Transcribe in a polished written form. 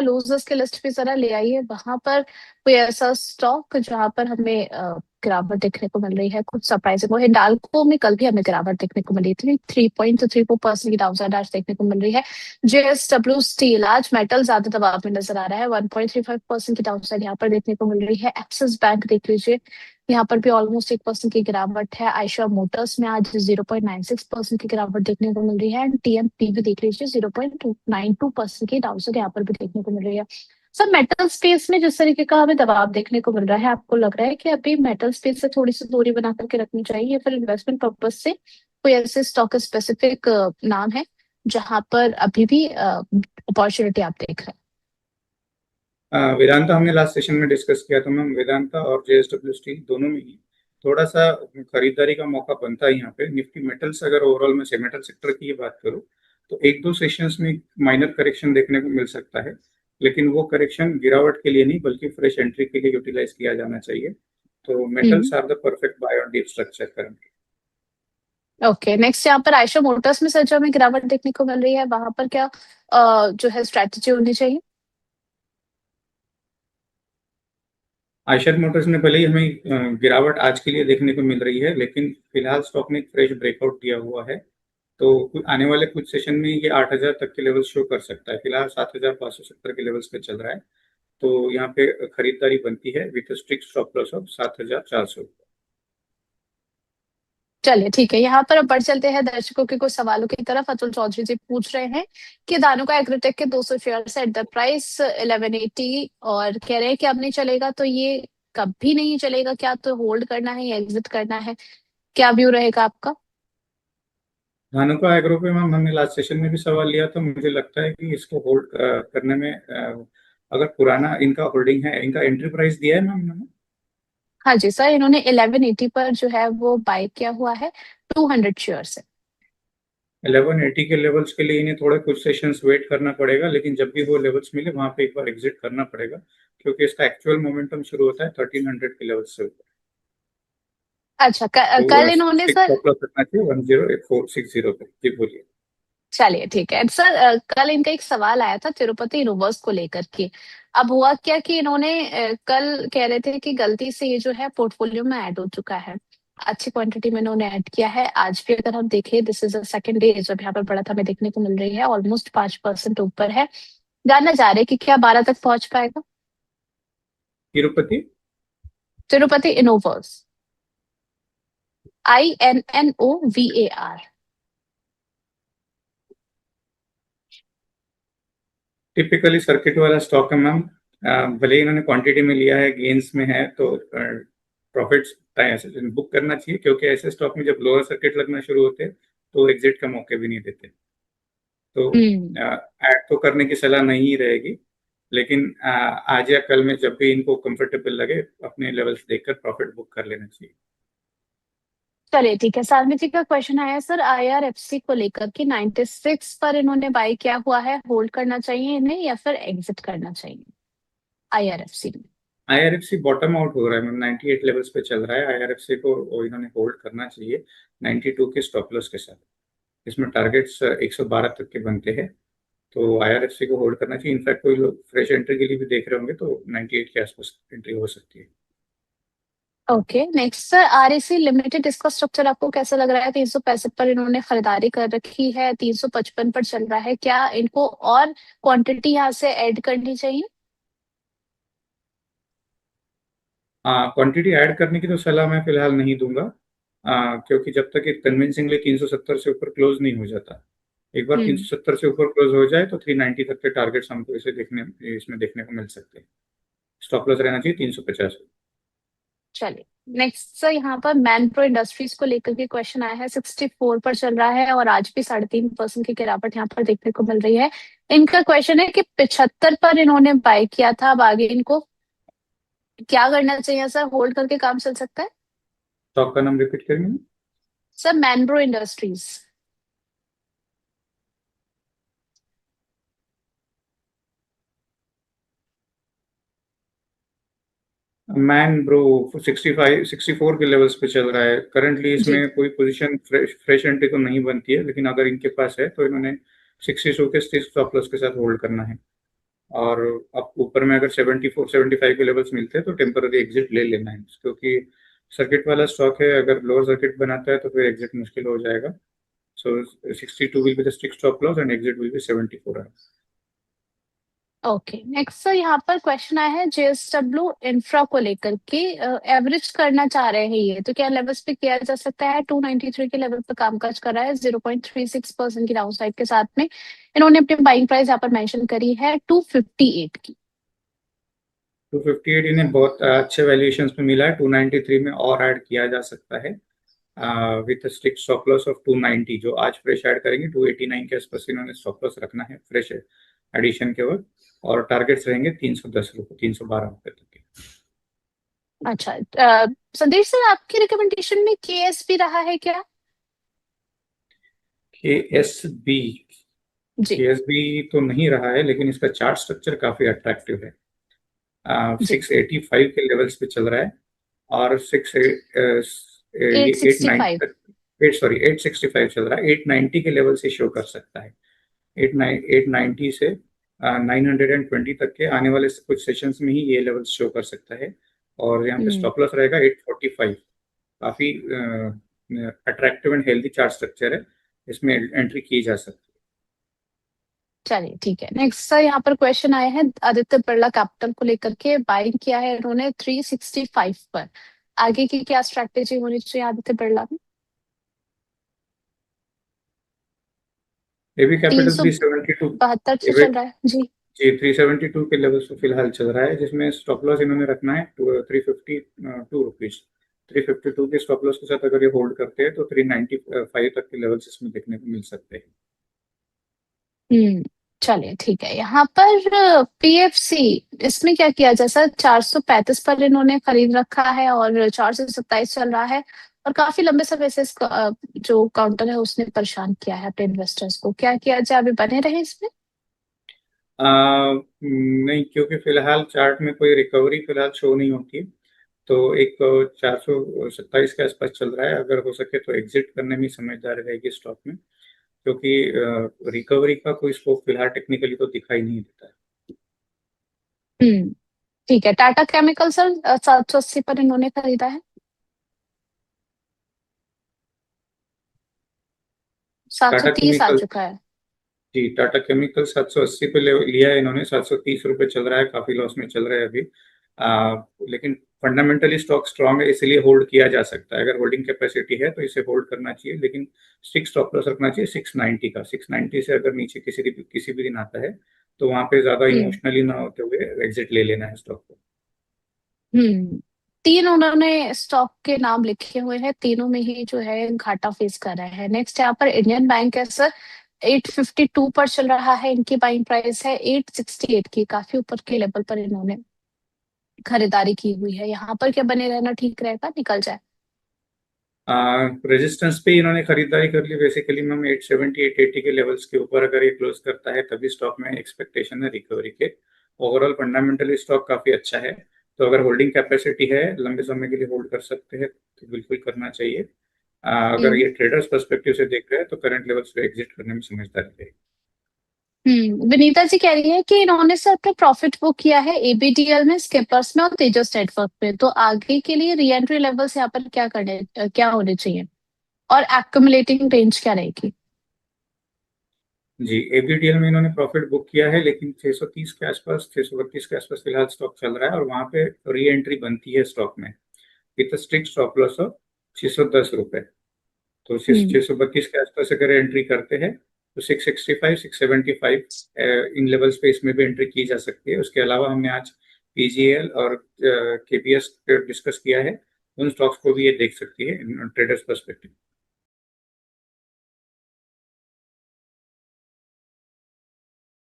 Losers की list भी जरा ले आइए, वहां पर कोई ऐसा स्टॉक जहां पर हमें गिरावट देखने को मिल रही है। कुछ सरप्राइजिंग वो हिंडाल्को में कल भी हमें गिरावट देखने को मिली थी, 3.34% की डाउनसाइड आज देखने को मिल रही है। जेएसडब्ल्यू स्टील आज मेटल ज्यादा दबाव में नजर आ रहा है, 1.35% की डाउनसाइड यहाँ पर देखने को मिल रही है। एक्सिस बैंक देख लीजिए, यहाँ पर भी ऑलमोस्ट 1% की गिरावट है। आयशा मोटर्स में आज 0.96% की गिरावट देखने को मिल रही है। एंड टीएमपी भी देख लीजिए, 0.92% की डाउनसाइड यहाँ पर भी देखने को मिल रही है। सर मेटल स्पेस में जिस तरीके का हमें दबाव देखने को मिल रहा है, आपको लग रहा है कि अभी मेटल स्पेस से थोड़ी सी दूरी बना करके रखनी चाहिए, या फिर इन्वेस्टमेंट पर्पज से कोई ऐसे स्टॉक स्पेसिफिक नाम है जहां पर अभी भी अपॉर्चुनिटी आप देख रहे हैं? वेदांता हमने लास्ट सेशन में डिस्कस किया था मैम। वेदांता और जेएसडब्ल्यू स्टील दोनों में ही थोड़ा सा खरीदारी का मौका बनता है यहाँ पे। निफ्टी मेटल्स अगर ओवरऑल में से मेटल सेक्टर की बात करूँ तो एक दो सेशंस में माइनर करेक्शन देखने को मिल सकता है, लेकिन वो करेक्शन गिरावट के लिए नहीं बल्कि फ्रेश एंट्री के लिए यूटिलाइज किया जाना चाहिए। तो hmm. Metals are the perfect buy on dip structure currently. Okay, next यहाँ पर आयशा मोटर्स में सर जो हमें गिरावट देखने को मिल रही है, वहां पर क्या जो है स्ट्रेटेजी होनी चाहिए? आयशर मोटर्स में भले ही हमें गिरावट आज के लिए देखने को मिल रही है, लेकिन फिलहाल स्टॉक ने एक फ्रेश ब्रेकआउट दिया हुआ है। तो आने वाले कुछ सेशन में ये 8,000 तक के लेवल शो कर सकता है। फिलहाल 7,570 के लेवल्स पे चल रहा है। तो यहाँ पे खरीदारी बनती है with strict stop loss of 7,400। चलिए ठीक है, यहाँ पर अब बढ़ चलते हैं दर्शकों के कुछ सवालों की तरफ। अतुल चौधरी जी पूछ रहे हैं कि दानुका एग्रोटेक के 200 शेयर एट द प्राइस 1180, और कह रहे हैं कि अब नहीं चलेगा, तो ये कभी नहीं चलेगा क्या? तो होल्ड करना है या एग्जिट करना है, क्या व्यू रहेगा आपका? धानुका एग्रो पे मैम हमने लास्ट सेशन में भी सवाल लिया था। मुझे लगता है कि इसको होल्ड करने में अगर पुराना इनका होल्डिंग है, इनका एंट्री प्राइस दिया है मैम इन्होंने। हाँ जी सर, इन्होंने 1180 पर जो है वो बाय किया हुआ है, 200 शेयर से। 1180 के लेवल्स के लिए इन्हें थोड़े कुछ सेशंस वेट करना पड़ेगा, लेकिन जब भी वो लेवल्स मिले वहां पे एक बार एग्जिट करना पड़ेगा, क्योंकि इसका एक्चुअल मोमेंटम शुरू होता है 1300 के लेवल से ऊपर। अच्छा, कल तो इन्होंने स्ट्रिक्ट सर, स्टॉप लॉस रखना चाहिए 108460 पे। जी बोलिए। चलिए ठीक है सर, कल इनका एक सवाल आया था तिरुपति यूनिवर्स को लेकर के। अब हुआ क्या कि इन्होंने कल कह रहे थे कि गलती से ये जो है पोर्टफोलियो में ऐड हो चुका है, अच्छी क्वांटिटी में इन्होंने ऐड किया है। आज भी अगर हम देखें, this is a second day जब यहाँ पर बढ़त हमें देखने को मिल रही है, ऑलमोस्ट 5% ऊपर है। जानना चाह रहे हैं कि क्या 12 तक पहुंच पाएगा तिरुपति। तिरुपति इनोवर्स, INNOVAR? टिपिकली सर्किट वाला स्टॉक है मैम। भले ही इन्होंने क्वांटिटी में लिया है, गेन्स में है, तो प्रॉफिट्स बुक करना चाहिए, क्योंकि ऐसे स्टॉक में जब लोअर सर्किट लगना शुरू होते हैं तो एग्जिट का मौके भी नहीं देते। तो हम्म। ऐड तो करने की सलाह नहीं रहेगी, लेकिन आज या कल में जब भी इनको कंफर्टेबल लगे अपने लेवल्स देखकर प्रॉफिट बुक कर लेना चाहिए। चलिए ठीक है, सालमी जी का क्वेश्चन आया है सर IRFC को लेकर कि 96 पर इन्होंने बाय किया हुआ है, होल्ड करना चाहिए इन्हें या फिर एग्जिट करना चाहिए IRFC में? आईआरएफसी बॉटम आउट हो रहा है मैम, 98 लेवल्स पे चल रहा है। आईआरएफसी को इन्होंने होल्ड करना चाहिए 92 के स्टॉप लॉस के साथ। इसमें टारगेट्स 112 तक के बनते हैं। तो आईआरएफसी को होल्ड करना चाहिए। इनफैक्ट कोई लोग फ्रेश एंट्री के लिए भी देख रहे होंगे तो 98 के आसपास एंट्री हो सकती है। Okay, next sir REC limited, इसका स्ट्रक्चर आपको कैसा लग रहा है? 365 पर इन्होंने खरीदारी कर रखी है, 355 पर चल रहा है, क्या इनको और क्वांटिटी यहाँ से ऐड करनी चाहिए? क्वांटिटी ऐड करने की तो सलाह मैं फिलहाल नहीं दूंगा, क्योंकि जब तक ये कन्विंसिंगली 370 से ऊपर क्लोज नहीं हो जाता। एक बार हम्म। 370 से ऊपर क्लोज हो जाए तो 390 तक के टारगेट्स हमको इसमें देखने को मिल सकते हैं। स्टॉप लॉस रहना चाहिए 350। चलिए, नेक्स्ट सर यहाँ पर मैनप्रो इंडस्ट्रीज को लेकर के क्वेश्चन आया है, 64 पर चल रहा है और आज भी 3.5% की गिरावट यहाँ पर देखने को मिल रही है। इनका क्वेश्चन है कि 75 पर इन्होंने बाय किया था, अब आगे इनको क्या करना चाहिए सर? होल्ड करके काम चल सकता है? स्टॉक का नाम रिपीट करेंगे। Sir Manpro Industries. मैन ब्रो 64 के लेवल्स पे चल रहा है करंटली। जी। इसमें कोई पोजीशन फ्रेश एंट्री तो नहीं बनती है, लेकिन अगर इनके पास है तो इन्होंने 62 के स्टॉप लॉस के साथ होल्ड करना है। और अब ऊपर में अगर 74 75 के लेवल्स मिलते हैं तो टेम्पररी एग्जिट ले लेना है, क्योंकि सर्किट वाला स्टॉक है, अगर लोअर सर्किट बनाता है तो फिर एग्जिट मुश्किल हो जाएगा। सो 62 will be the strict stop loss and exit will be 74। Okay, next sir यहाँ पर क्वेश्चन आया है जेएसडब्ल्यू इंफ्रा को लेकर के, एवरेज करना चाह रहे हैं ये, तो क्या लेवल्स पे किया जा सकता है? 293 के लेवल पर कामकाज कर रहा है 0.36% की डाउन साइड के साथ में। इन्होंने अपनी बाइंग प्राइस यहाँ पर मेंशन करी है 258 की। 258 इन्हें बहुत अच्छे वैल्यूएशन पे मिला है, 293 में और ऐड किया जा सकता है with strict stop loss of 290। जो आज फ्रेश ऐड करेंगे 289 के आसपास इन्होंने स्टॉप लॉस रखना है फ्रेश एडिशन के वक्त, और टारगेट्स रहेंगे 310 रुपये 312 रुपये तक के। अच्छा, संदेश सर आपकी रिकमेंडेशन में केएसबी रहा है क्या? केएसबी जी केएसबी तो नहीं रहा है, लेकिन इसका चार्ट स्ट्रक्चर काफी अट्रैक्टिव है। जी, 685 के लेवल्स पे चल रहा है, और एट ये सिक्सटी फाइव 865 चल रहा है, 890 के लेवल से शो कर सकता है। 890 से 920 तक के आने वाले कुछ सेशंस में ही ये लेवल शो कर सकता है, और यहाँ पे स्टॉप लॉस रहेगा 845। काफी attractive and healthy chart structure है, इसमें एंट्री की जा सकती है। चलिए ठीक है। नेक्स्ट सर यहाँ पर क्वेश्चन आया है आदित्य बिरला कैपिटल को लेकर के, बाइंग किया है इन्होंने 365 पर। आगे की क्या स्ट्रैटेजी होनी चाहिए आदित्य बिरला में? एबी तीन कैपिटल सौ 372। बहत्तर से एबी चल रहा है जी। जी 372 के लेवल पे फिलहाल चल रहा है, जिसमें स्टॉप लॉस इन्होंने रखना है 352 रुपीज। 352 के स्टॉप लॉस के साथ अगर ये होल्ड करते हैं तो 395 तक के लेवल्स इसमें देखने को मिल सकते हैं। हम्म, चलिए ठीक है। यहाँ पर पीएफसी, इसमें क्या किया जाए सर? 435 पर इन्होंने खरीद रखा है और 427 चल रहा है, और काफी लंबे समय से जो काउंटर है उसने परेशान किया है अपने इन्वेस्टर्स को। क्या किया जाए, अभी बने रहे इसमें? नहीं, क्योंकि फिलहाल चार्ट में कोई रिकवरी फिलहाल शो नहीं होती है, तो एक 427 के आसपास चल रहा है। अगर हो सके तो एग्जिट करने में समझदारी रहेगी स्टॉक में, क्योंकि रिकवरी का कोई स्कोप फिलहाल टेक्निकली तो दिखाई नहीं देता है। हम्म, ठीक है। टाटा केमिकल सर 780 पर इन्होंने खरीदा है, सात सौ टाटा तीस आ केमिकल चुका है। जी, टाटा केमिकल 780 पे लिया है इन्होंने, 730 रुपये चल रहा है, काफी लॉस में चल रहा है अभी। लेकिन फंडामेंटली स्टॉक स्ट्रांग है, इसलिए होल्ड किया जा सकता है। अगर होल्डिंग कैपेसिटी है तो इसे होल्ड करना चाहिए, लेकिन स्ट्रिक्ट स्टॉप लॉस रखना चाहिए 690 का। 690 से अगर नीचे किसी भी दिन आता है तो वहां पे ज्यादा हम्म इमोशनली ना होते हुए एग्जिट ले लेना है स्टॉक को। हम्म, तीन उन्होंने स्टॉक के नाम लिखे हुए हैं, तीनों में ही जो है घाटा फेस कर रहे हैं। नेक्स्ट यहाँ पर इंडियन बैंक है सर, 852 पर चल रहा है, इनकी बाइंग प्राइस है 868 की, काफी ऊपर के लेवल पर इन्होंने खरीदारी की हुई है। यहाँ पर क्या बने रहना ठीक रहेगा, निकल जाए? रेजिस्टेंस पे इन्होंने खरीदारी कर ली बेसिकली मैम, 870 880 के लेवल्स के ऊपर अगर ये क्लोज करता है तभी स्टॉक में एक्सपेक्टेशन है रिकवरी के। ओवरऑल फंडामेंटली स्टॉक काफी अच्छा है, तो अगर होल्डिंग कैपेसिटी है, लंबे समय के लिए होल्ड कर सकते हैं तो बिल्कुल करना चाहिए। अगर हम्म ये ट्रेडर्स पर्सपेक्टिव से देख रहे हैं तो करंट लेवल्स पे एग्जिट करने में समझदारी रहेगी। विनीता जी कह रही है कि इन्होंने सर अपना प्रॉफिट बुक किया है एबीडीएल में, स्किपर्स में और तेजस नेटवर्क में, तो आगे के लिए री एंट्री लेवल्स यहाँ पर क्या होने चाहिए, और एक्युमुलेटिंग रेंज क्या रहेगी? जी, एबीडीएल में इन्होंने प्रॉफिट बुक किया है, लेकिन 630 के आसपास 632 के आसपास फिलहाल स्टॉक चल रहा है, और वहां पे री एंट्री बनती है स्टॉक में with strict stop loss of 610 रुपये। तो हम्म 632 के आसपास अगर एंट्री करते हैं तो 665 675 इन लेवल्स पे इसमें भी एंट्री की जा सकती है। उसके अलावा हमने आज पीजीएल और केपीएस डिस्कस किया है, उन स्टॉक्स को भी ये देख सकती है ट्रेडर्स पर्सपेक्टिव।